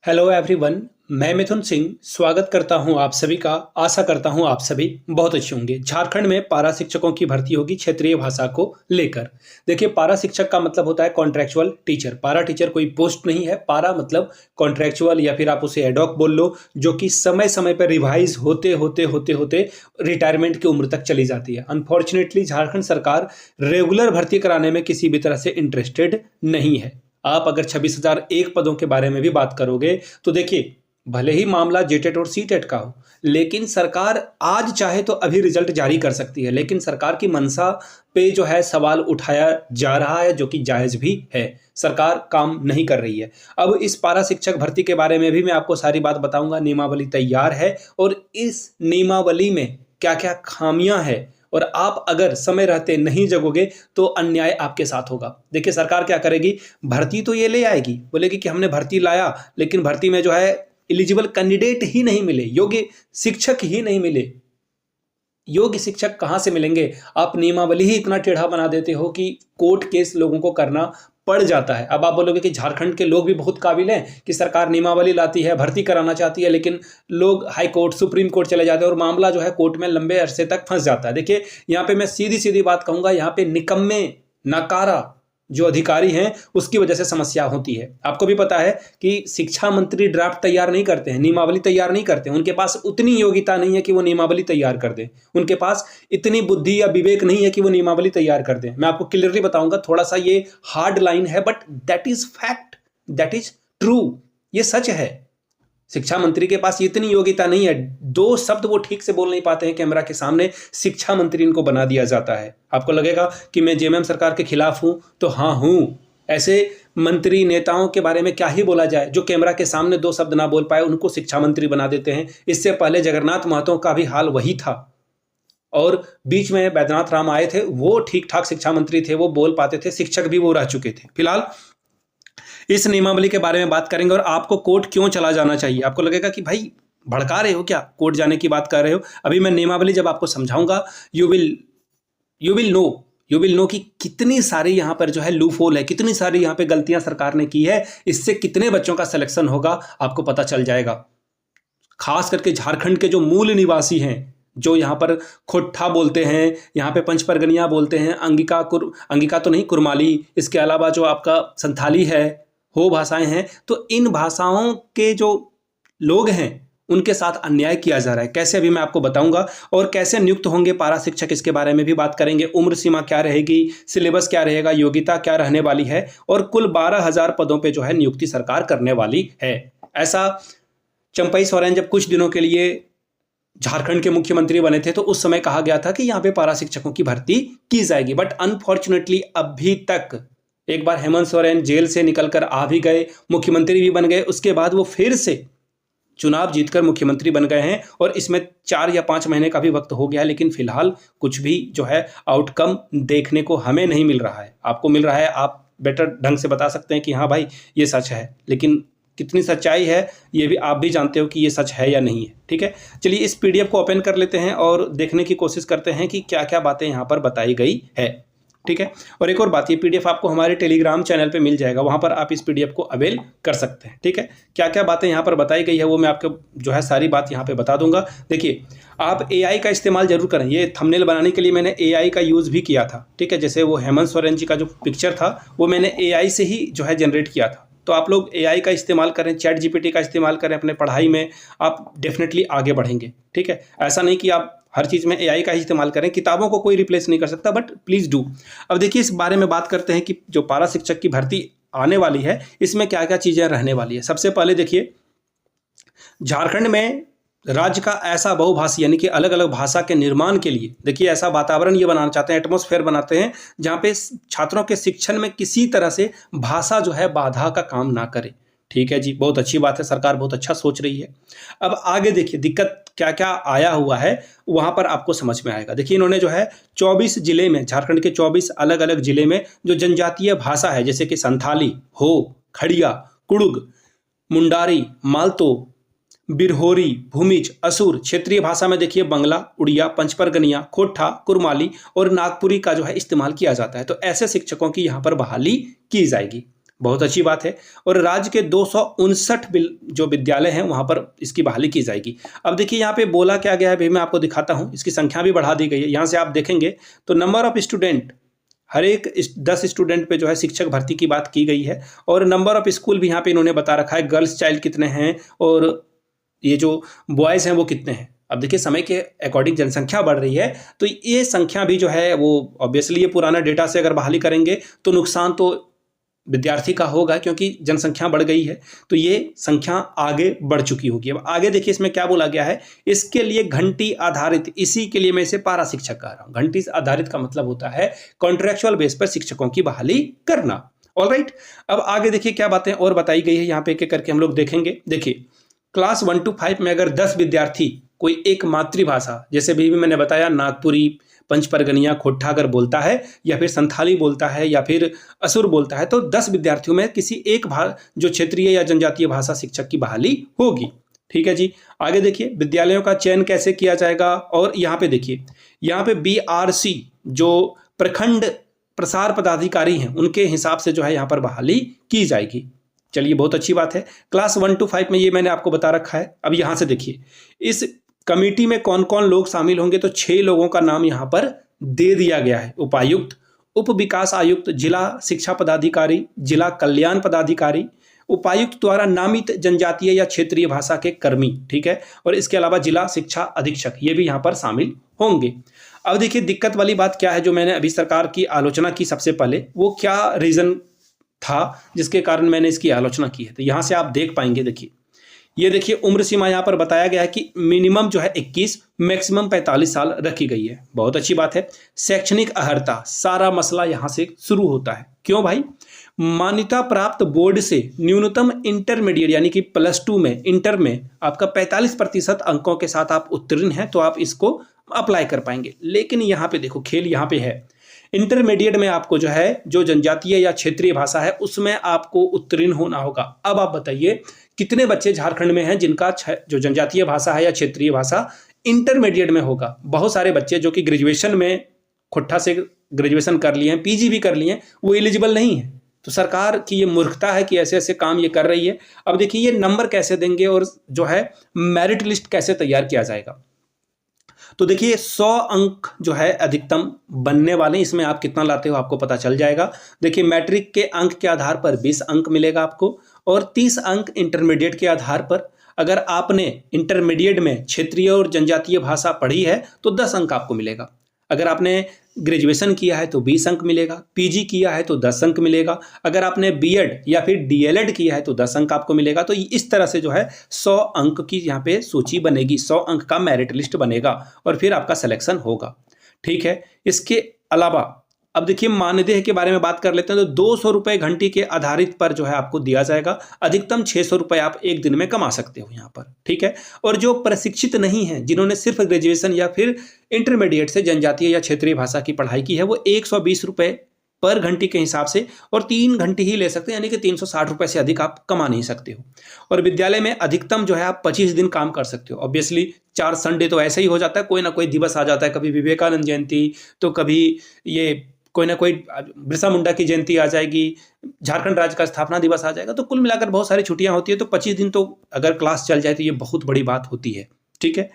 Hello everyone. मैं मिथुन सिंह स्वागत करता हूं आप सभी का। आशा करता हूं आप सभी बहुत अच्छे होंगे। झारखंड में पारा शिक्षकों की भर्ती होगी क्षेत्रीय भाषा को लेकर। देखिए, पारा शिक्षक का मतलब होता है कॉन्ट्रेक्चुअल टीचर। पारा टीचर कोई पोस्ट नहीं है। पारा मतलब कॉन्ट्रेक्चुअल या फिर आप उसे एडॉक बोल लो, जो कि समय समय पर रिवाइज होते होते होते होते रिटायरमेंट की उम्र तक चली जाती है। अनफॉर्चुनेटली झारखंड सरकार रेगुलर भर्ती कराने में किसी भी तरह से इंटरेस्टेड नहीं है। आप अगर 26,001 पदों के बारे में भी बात करोगे तो देखिए, भले ही मामला जेटेट और सीटेट का हो, लेकिन सरकार आज चाहे तो अभी रिजल्ट जारी कर सकती है। लेकिन सरकार की मंशा पे जो है सवाल उठाया जा रहा है, जो कि जायज भी है। सरकार काम नहीं कर रही है। अब इस पारा शिक्षक भर्ती के बारे में भी मैं आपको सारी बात बताऊंगा। नियमावली तैयार है और इस नियमावली में क्या क्या खामियां हैं, और आप अगर समय रहते नहीं जगोगे तो अन्याय आपके साथ होगा। देखिए, सरकार क्या करेगी, भर्ती तो ये ले आएगी, बोलेगी कि हमने भर्ती लाया, लेकिन भर्ती में जो है एलिजिबल कैंडिडेट ही नहीं मिले, योग्य शिक्षक ही नहीं मिले। योग्य शिक्षक कहां से मिलेंगे? आप नियमावली ही इतना टेढ़ा बना देते हो कि कोर्ट केस लोगों को करना पड़ जाता है। अब आप बोलोगे कि झारखंड के लोग भी बहुत काबिल हैं कि सरकार नियमावली लाती है, भर्ती कराना चाहती है, लेकिन लोग हाई कोर्ट सुप्रीम कोर्ट चले जाते हैं और मामला जो है कोर्ट में लंबे अरसे तक फंस जाता है। देखिए, यहाँ पे मैं सीधी सीधी बात कहूंगा, यहाँ पे निकम्मे नकारा जो अधिकारी हैं उसकी वजह से समस्या होती है। आपको भी पता है कि शिक्षा मंत्री ड्राफ्ट तैयार नहीं करते हैं, नियमावली तैयार नहीं करते हैं। उनके पास उतनी योग्यता नहीं है कि वो नियमावली तैयार कर दें। उनके पास इतनी बुद्धि या विवेक नहीं है कि वो नियमावली तैयार कर दें। मैं आपको क्लियरली बताऊंगा, थोड़ा सा ये हार्ड लाइन है, but that is fact, that is true, ये सच है। शिक्षा मंत्री के पास इतनी योग्यता नहीं है। दो शब्द वो ठीक से बोल नहीं पाते हैं कैमरा के सामने, शिक्षा मंत्री इनको बना दिया जाता है। आपको लगेगा कि मैं जेएमएम सरकार के खिलाफ हूं, तो हाँ हूं। ऐसे मंत्री नेताओं के बारे में क्या ही बोला जाए, जो कैमरा के सामने दो शब्द ना बोल पाए उनको शिक्षा मंत्री बना देते हैं। इससे पहले जगन्नाथ महतो का भी हाल वही था, और बीच में बैद्यनाथ राम आए थे, वो ठीक ठाक शिक्षा मंत्री थे, वो बोल पाते थे, शिक्षक भी वो रह चुके थे। फिलहाल इस नियमावली के बारे में बात करेंगे और आपको कोर्ट क्यों चला जाना चाहिए। आपको लगेगा कि भाई भड़का रहे हो क्या, कोर्ट जाने की बात कर रहे हो। अभी मैं नियमावली जब आपको समझाऊंगा, यू विल नो कि कितनी सारी यहाँ पर जो है लूप होल है, कितनी सारी यहाँ पे गलतियां सरकार ने की है। इससे कितने बच्चों का सिलेक्शन होगा आपको पता चल जाएगा। खास करके झारखंड के जो मूल निवासी हैं, जो यहाँ पर खोट्ठा बोलते हैं, यहाँ पे पंच परगनिया बोलते हैं, अंगिका तो नहीं, कुरमाली, इसके अलावा जो आपका संथाली है, हो भाषाएं हैं, तो इन भाषाओं के जो लोग हैं उनके साथ अन्याय किया जा रहा है। कैसे, अभी मैं आपको बताऊंगा। और कैसे नियुक्त होंगे पारा शिक्षक, इसके बारे में भी बात करेंगे। उम्र सीमा क्या रहेगी, सिलेबस क्या रहेगा, योग्यता क्या रहने वाली है, और कुल 12,000 पदों पे जो है नियुक्ति सरकार करने वाली है। ऐसा चंपई सोरेन जब कुछ दिनों के लिए झारखंड के मुख्यमंत्री बने थे तो उस समय कहा गया था कि यहाँ पे पारा शिक्षकों की भर्ती की जाएगी, बट अनफॉर्चुनेटली अभी तक, एक बार हेमंत सोरेन जेल से निकलकर आ भी गए, मुख्यमंत्री भी बन गए, उसके बाद वो फिर से चुनाव जीतकर मुख्यमंत्री बन गए हैं, और इसमें 4 या 5 महीने का भी वक्त हो गया है, लेकिन फिलहाल कुछ भी जो है आउटकम देखने को हमें नहीं मिल रहा है। आपको मिल रहा है, आप बेटर ढंग से बता सकते हैं कि हाँ भाई ये सच है, लेकिन कितनी सच्चाई है ये भी आप भी जानते हो कि ये सच है या नहीं है। ठीक है, चलिए इस पीडीएफ को ओपन कर लेते हैं और देखने की कोशिश करते हैं कि क्या क्या बातें यहाँ पर बताई गई है। ठीक है, और एक और बात, ये पीडीएफ आपको हमारे टेलीग्राम चैनल पे मिल जाएगा, वहां पर आप इस पीडीएफ को अवेल कर सकते हैं। ठीक है, क्या क्या बातें यहाँ पर बताई गई है वो मैं आपको जो है सारी बात यहाँ पे बता दूंगा। देखिए, आप एआई का इस्तेमाल जरूर करें। ये थंबनेल बनाने के लिए मैंने एआई का यूज़ भी किया था। ठीक है, जैसे वो हेमंत सोरेन जी का जो पिक्चर था वो मैंने एआई से ही जो है जनरेट किया था। तो आप लोग एआई का इस्तेमाल करें, चैट जीपीटी का इस्तेमाल करें अपने पढ़ाई में, आप डेफिनेटली आगे बढ़ेंगे। ठीक है, ऐसा नहीं कि आप हर चीज़ में एआई का ही इस्तेमाल करें, किताबों को कोई रिप्लेस नहीं कर सकता, बट प्लीज़ डू। अब देखिए, इस बारे में बात करते हैं कि जो पारा शिक्षक की भर्ती आने वाली है इसमें क्या क्या चीज़ें रहने वाली है। सबसे पहले देखिए, झारखंड में राज्य का ऐसा बहुभाषी यानी कि अलग अलग भाषा के निर्माण के लिए, देखिए ऐसा वातावरण ये बनाना चाहते हैं, एटमॉस्फेयर बनाते हैं जहाँ पे छात्रों के शिक्षण में किसी तरह से भाषा जो है बाधा का काम ना करे। ठीक है जी, बहुत अच्छी बात है, सरकार बहुत अच्छा सोच रही है। अब आगे देखिए दिक्कत क्या क्या आया हुआ है, वहाँ पर आपको समझ में आएगा। देखिए, इन्होंने जो है 24 जिले में, झारखंड के 24 अलग अलग जिले में जो जनजातीय भाषा है, जैसे कि संथाली, हो, खड़िया, कुड़ुग, मुंडारी, मालतो, बिरहोरी, भूमिज, असुर, क्षेत्रीय भाषा में देखिए बंगला, उड़िया, पंचपरगनिया, खोट्ठा, कुरमाली और नागपुरी का जो है इस्तेमाल किया जाता है। तो ऐसे शिक्षकों की यहाँ पर बहाली की जाएगी। बहुत अच्छी बात है। और राज्य के 259 जो विद्यालय हैं वहाँ पर इसकी बहाली की जाएगी। अब देखिए यहाँ पे बोला क्या गया है, भाई मैं आपको दिखाता हूँ, इसकी संख्या भी बढ़ा दी गई है। यहाँ से आप देखेंगे तो नंबर ऑफ स्टूडेंट, हर एक 10 स्टूडेंट पे जो है शिक्षक भर्ती की बात की गई है। और नंबर ऑफ स्कूल भी यहाँ पे इन्होंने बता रखा है, गर्ल्स चाइल्ड कितने हैं और ये जो बॉयज़ हैं वो कितने हैं। अब देखिए समय के अकॉर्डिंग जनसंख्या बढ़ रही है, तो ये संख्या भी जो है वो ऑब्वियसली ये पुराना डेटा से अगर बहाली करेंगे तो नुकसान तो विद्यार्थी का होगा, क्योंकि जनसंख्या बढ़ गई है तो ये संख्या आगे बढ़ चुकी होगी। अब आगे देखिए इसमें क्या बोला गया है, इसके लिए घंटी आधारित, इसी के लिए मैं इसे पारा शिक्षक कह रहा हूँ। घंटी आधारित का मतलब होता है कॉन्ट्रेक्चुअल बेस पर शिक्षकों की बहाली करना। ऑलराइट, अब आगे देखिए क्या बातें और बताई गई है, यहाँ पे एक एक करके हम लोग देखेंगे। देखिए क्लास 1 to 5 में अगर 10 विद्यार्थी कोई एक मातृभाषा, जैसे भी मैंने बताया नागपुरी, पंचपरगनिया, खोट्ठा अगर बोलता है या फिर संथाली बोलता है या फिर असुर बोलता है, तो 10 विद्यार्थियों में किसी एक जो क्षेत्रीय या जनजातीय भाषा शिक्षक की बहाली होगी। ठीक है जी। आगे देखिए विद्यालयों का चयन कैसे किया जाएगा, और यहाँ पे देखिए यहाँ पे BRC जो प्रखंड प्रसार पदाधिकारी हैं उनके हिसाब से जो है यहाँ पर बहाली की जाएगी। चलिए बहुत अच्छी बात है। क्लास 1 to 5 में ये मैंने आपको बता रखा है। अब यहाँ से देखिए इस कमेटी में कौन कौन लोग शामिल होंगे, तो 6 लोगों का नाम यहाँ पर दे दिया गया है। उपायुक्त, उप विकास आयुक्त, जिला शिक्षा पदाधिकारी, जिला कल्याण पदाधिकारी, उपायुक्त द्वारा नामित जनजातीय या क्षेत्रीय भाषा के कर्मी, ठीक है, और इसके अलावा जिला शिक्षा अधीक्षक, ये भी यहाँ पर शामिल होंगे। अब देखिए दिक्कत वाली बात क्या है, जो मैंने अभी सरकार की आलोचना की सबसे पहले, वो क्या रीजन था जिसके कारण मैंने इसकी आलोचना की है। तो यहाँ से आप देख पाएंगे, देखिए ये देखिए उम्र सीमा यहाँ पर बताया गया है कि मिनिमम जो है 21, मैक्सिमम 45 साल रखी गई है। बहुत अच्छी बात है। शैक्षणिक अर्हता, सारा मसला यहाँ से शुरू होता है। क्यों भाई? मान्यता प्राप्त बोर्ड से न्यूनतम इंटरमीडिएट यानी कि +2 में, इंटर में आपका 45% अंकों के साथ आप उत्तीर्ण हैं तो आप इसको अप्लाई कर पाएंगे। लेकिन यहाँ पे देखो खेल यहाँ पे है, इंटरमीडिएट में आपको जो है जो जनजातीय या क्षेत्रीय भाषा है उसमें आपको उत्तीर्ण होना होगा। अब आप बताइए कितने बच्चे झारखंड में हैं जिनका जो जनजातीय भाषा है या क्षेत्रीय भाषा इंटरमीडिएट में होगा? बहुत सारे बच्चे जो कि ग्रेजुएशन में खोट्ठा से ग्रेजुएशन कर लिए हैं, PG भी कर लिए हैं, वो एलिजिबल नहीं है। तो सरकार की ये मूर्खता है कि ऐसे ऐसे काम ये कर रही है। अब देखिए ये नंबर कैसे देंगे और जो है मेरिट लिस्ट कैसे तैयार किया जाएगा। तो देखिए 100 अंक जो है अधिकतम बनने वाले, इसमें आप कितना लाते हो आपको पता चल जाएगा। देखिए मैट्रिक के अंक के आधार पर 20 अंक मिलेगा आपको, और 30 अंक इंटरमीडिएट के आधार पर। अगर आपने इंटरमीडिएट में क्षेत्रीय और जनजातीय भाषा पढ़ी है तो 10 अंक आपको मिलेगा। अगर आपने ग्रेजुएशन किया है तो 20 अंक मिलेगा, PG किया है तो 10 अंक मिलेगा, अगर आपने BEd या फिर DLED किया है तो 10 अंक आपको मिलेगा। तो इस तरह से जो है 100 अंक की यहाँ पे सूची बनेगी, 100 अंक का मेरिट लिस्ट बनेगा और फिर आपका सिलेक्शन होगा। ठीक है। इसके अलावा अब देखिए मानदेय के बारे में बात कर लेते हैं। तो 200 रुपये घंटे के आधारित पर जो है आपको दिया जाएगा। अधिकतम 600 रुपये आप एक दिन में कमा सकते हो यहाँ पर। ठीक है। और जो प्रशिक्षित नहीं है, जिन्होंने सिर्फ ग्रेजुएशन या फिर इंटरमीडिएट से जनजातीय या क्षेत्रीय भाषा की पढ़ाई की है, वो 120 रुपये पर घंटे के हिसाब से और 3 घंटे ही ले सकते हैं, यानी कि 360 रुपये से अधिक आप कमा नहीं सकते हो। और विद्यालय में अधिकतम जो है आप 25 दिन काम कर सकते हो। ऑब्वियसली 4 संडे तो ऐसे ही हो जाता है, कोई ना कोई दिवस आ जाता है, कभी विवेकानंद जयंती, तो कभी ये कोई ना कोई बिरसा मुंडा की जयंती आ जाएगी, झारखंड राज्य का स्थापना दिवस आ जाएगा। तो कुल मिलाकर बहुत सारी छुट्टियां होती है। तो 25 दिन तो अगर क्लास चल जाए तो ये बहुत बड़ी बात होती है। ठीक है।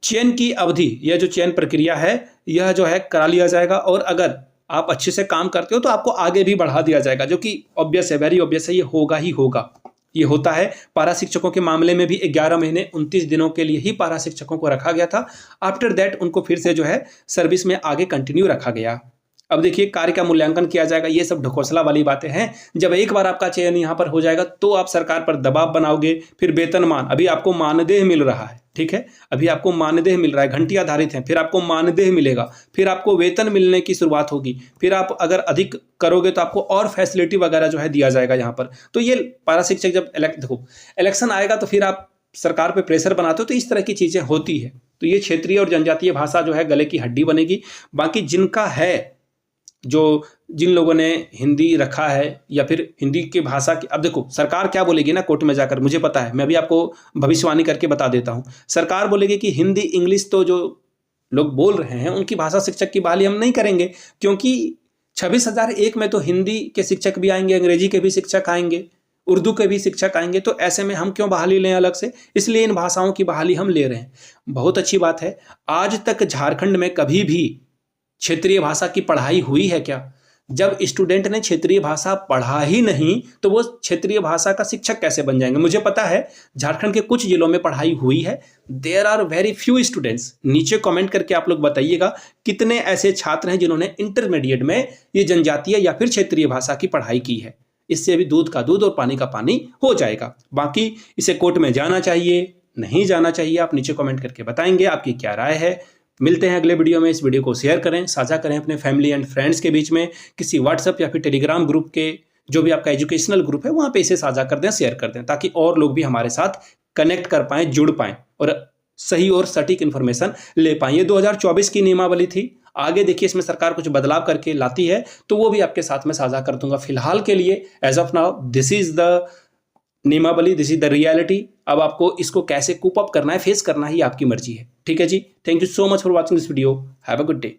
चयन की अवधि, यह जो चयन प्रक्रिया है यह जो है करा लिया जाएगा, और अगर आप अच्छे से काम करते हो तो आपको आगे भी बढ़ा दिया जाएगा, जो कि ऑब्वियस है, वेरी ऑब्वियस है, ये होगा ही होगा। ये होता है। पारा शिक्षकों के मामले में भी 11 महीने 29 दिनों के लिए ही पारा शिक्षकों को रखा गया था। आफ्टर दैट उनको फिर से जो है सर्विस में आगे कंटिन्यू रखा गया। अब देखिए कार्य का मूल्यांकन किया जाएगा। ये सब ढकोसला वाली बातें हैं। जब एक बार आपका चयन यहाँ पर हो जाएगा तो आप सरकार पर दबाव बनाओगे। फिर वेतनमान, अभी आपको मानदेय मिल रहा है, ठीक है, अभी आपको मानदेय मिल रहा है, घंटी आधारित है, फिर आपको मानदेय मिलेगा, फिर आपको वेतन मिलने की शुरुआत होगी, फिर आप अगर अधिक करोगे तो आपको और फैसिलिटी वगैरह जो है दिया जाएगा यहाँ पर। तो ये पारा शिक्षक जब देखो इलेक्शन आएगा तो फिर आप सरकार पे प्रेशर बनाते हो, तो इस तरह की चीज़ें होती है। तो ये क्षेत्रीय और जनजातीय भाषा जो है गले की हड्डी बनेगी। बाकी जिनका है, जो जिन लोगों ने हिंदी रखा है या फिर हिंदी की भाषा की, अब देखो सरकार क्या बोलेगी ना कोर्ट में जाकर, मुझे पता है, मैं अभी आपको भविष्यवाणी करके बता देता हूँ। सरकार बोलेगी कि हिंदी इंग्लिश तो जो लोग बोल रहे हैं उनकी भाषा शिक्षक की बहाली हम नहीं करेंगे, क्योंकि 26,001 में तो हिंदी के शिक्षक भी आएंगे, अंग्रेजी के भी शिक्षक आएंगे, उर्दू के भी शिक्षक आएंगे, तो ऐसे में हम क्यों बहाली लें अलग से? इसलिए इन भाषाओं की बहाली हम ले रहे हैं। बहुत अच्छी बात है। आज तक झारखंड में कभी भी क्षेत्रीय भाषा की पढ़ाई हुई है क्या? जब स्टूडेंट ने क्षेत्रीय भाषा पढ़ा ही नहीं तो वो क्षेत्रीय भाषा का शिक्षक कैसे बन जाएंगे? मुझे पता है झारखंड के कुछ जिलों में पढ़ाई हुई है। There are very few students. नीचे कमेंट करके आप लोग बताइएगा कितने ऐसे छात्र हैं जिन्होंने इंटरमीडिएट में ये जनजातीय या फिर क्षेत्रीय भाषा की पढ़ाई की है। इससे भी दूध का दूध और पानी का पानी हो जाएगा। बाकी इसे कोर्ट में जाना चाहिए, नहीं जाना चाहिए, आप नीचे कमेंट करके बताएंगे आपकी क्या राय है। मिलते हैं अगले वीडियो में। इस वीडियो को शेयर करें, साझा करें अपने फैमिली एंड फ्रेंड्स के बीच में, किसी व्हाट्सएप या फिर टेलीग्राम ग्रुप के, जो भी आपका एजुकेशनल ग्रुप है वहाँ पे इसे साझा कर दें, शेयर कर दें, ताकि और लोग भी हमारे साथ कनेक्ट कर पाएँ, जुड़ पाएँ और सही और सटीक इन्फॉर्मेशन ले पाएँ। ये 2024 की नियमावली थी। आगे देखिए इसमें सरकार कुछ बदलाव करके लाती है तो वो भी आपके साथ में साझा कर दूंगा। फिलहाल के लिए as of now this is the नियमावली, दिस इज द रियलिटी। अब आपको इसको कैसे कूप अप करना है, फेस करना ही आपकी मर्जी है। ठीक है जी, thank you so much for watching this video. Have a good day.